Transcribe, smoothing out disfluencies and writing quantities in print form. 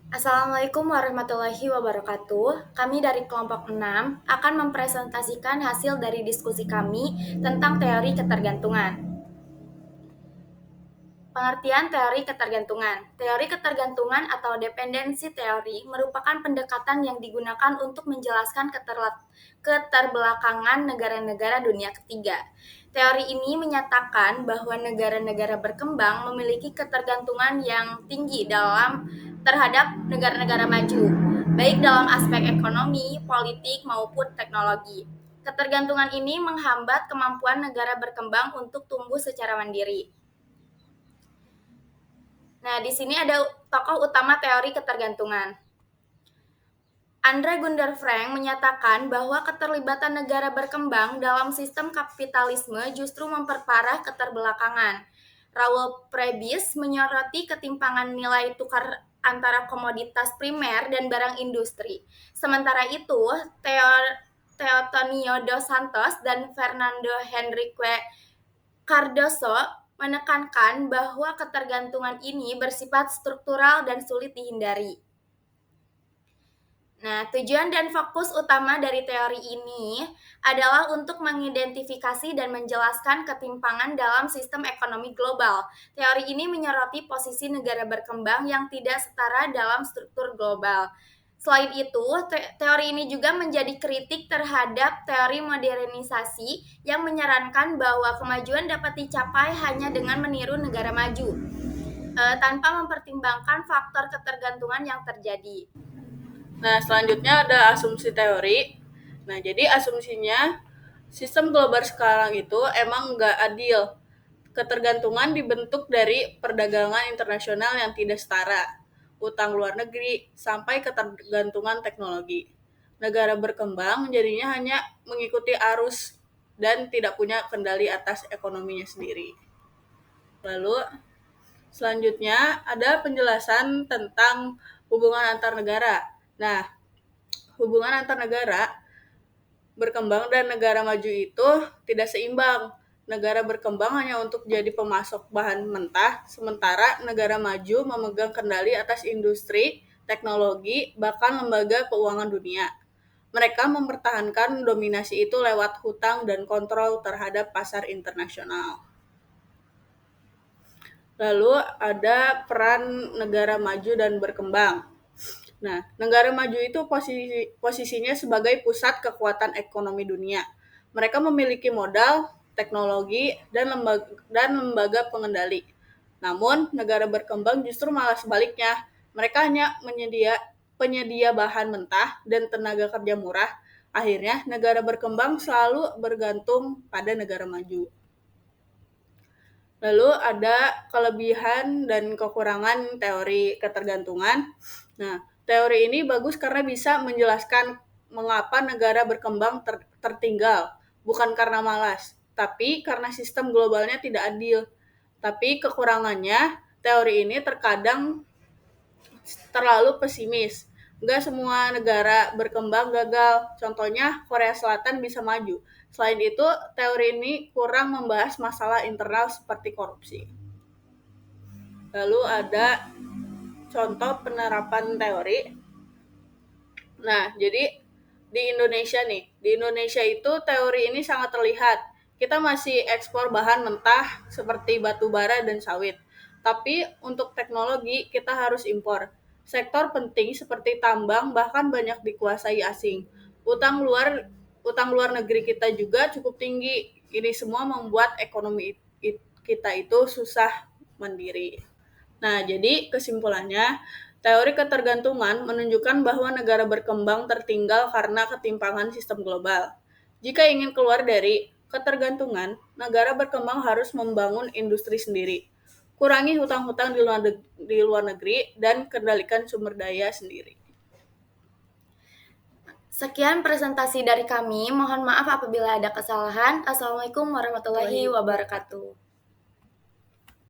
Assalamualaikum warahmatullahi wabarakatuh. Kami dari kelompok 6 akan mempresentasikan hasil dari diskusi kami tentang teori ketergantungan. Pengertian teori ketergantungan. Teori ketergantungan atau dependensi teori merupakan pendekatan yang digunakan untuk menjelaskan keterbelakangan negara-negara dunia ketiga. Teori ini menyatakan bahwa negara-negara berkembang memiliki ketergantungan yang tinggi terhadap negara-negara maju, baik dalam aspek ekonomi, politik, maupun teknologi. Ketergantungan ini menghambat kemampuan negara berkembang untuk tumbuh secara mandiri. Nah, di sini ada tokoh utama teori ketergantungan. Andre Gunder Frank menyatakan bahwa keterlibatan negara berkembang dalam sistem kapitalisme justru memperparah keterbelakangan. Raoul Prebys menyoroti ketimpangan nilai tukar antara komoditas primer dan barang industri. Sementara itu, Teotonio dos Santos dan Fernando Henrique Cardoso menekankan bahwa ketergantungan ini bersifat struktural dan sulit dihindari. Nah, tujuan dan fokus utama dari teori ini adalah untuk mengidentifikasi dan menjelaskan ketimpangan dalam sistem ekonomi global. Teori ini menyoroti posisi negara berkembang yang tidak setara dalam struktur global. Selain itu, teori ini juga menjadi kritik terhadap teori modernisasi yang menyarankan bahwa kemajuan dapat dicapai hanya dengan meniru negara maju, tanpa mempertimbangkan faktor ketergantungan yang terjadi. Nah, selanjutnya ada asumsi teori. Nah, jadi asumsinya sistem global sekarang itu emang nggak adil. Ketergantungan dibentuk dari perdagangan internasional yang tidak setara, utang luar negeri, sampai ketergantungan teknologi. Negara berkembang jadinya hanya mengikuti arus dan tidak punya kendali atas ekonominya sendiri. Lalu selanjutnya ada penjelasan tentang hubungan antar negara. Nah, hubungan antar negara berkembang dan negara maju itu tidak seimbang. Negara berkembang hanya untuk jadi pemasok bahan mentah, sementara negara maju memegang kendali atas industri, teknologi, bahkan lembaga keuangan dunia. Mereka mempertahankan dominasi itu lewat hutang dan kontrol terhadap pasar internasional. Lalu ada peran negara maju dan berkembang. Nah, negara maju itu posisinya sebagai pusat kekuatan ekonomi dunia. Mereka memiliki modal, teknologi, dan lembaga pengendali. Namun, negara berkembang justru malah sebaliknya. Mereka hanya penyedia bahan mentah dan tenaga kerja murah. Akhirnya, negara berkembang selalu bergantung pada negara maju. Lalu ada kelebihan dan kekurangan teori ketergantungan. Nah, teori ini bagus karena bisa menjelaskan mengapa negara berkembang tertinggal, bukan karena malas, tapi karena sistem globalnya tidak adil. Tapi kekurangannya, teori ini terkadang terlalu pesimis. Nggak semua negara berkembang gagal. Contohnya, Korea Selatan bisa maju. Selain itu, teori ini kurang membahas masalah internal seperti korupsi. Lalu ada contoh penerapan teori. Nah, jadi di Indonesia itu teori ini sangat terlihat. Kita masih ekspor bahan mentah seperti batu bara dan sawit. Tapi untuk teknologi kita harus impor. Sektor penting seperti tambang bahkan banyak dikuasai asing. Utang luar utang luar negeri kita juga cukup tinggi. Ini semua membuat ekonomi kita itu susah mandiri. Nah, jadi kesimpulannya, teori ketergantungan menunjukkan bahwa negara berkembang tertinggal karena ketimpangan sistem global. Jika ingin keluar dari ketergantungan, negara berkembang harus membangun industri sendiri, kurangi hutang-hutang di luar negeri, dan kendalikan sumber daya sendiri. Sekian presentasi dari kami. Mohon maaf apabila ada kesalahan. Assalamualaikum warahmatullahi wabarakatuh.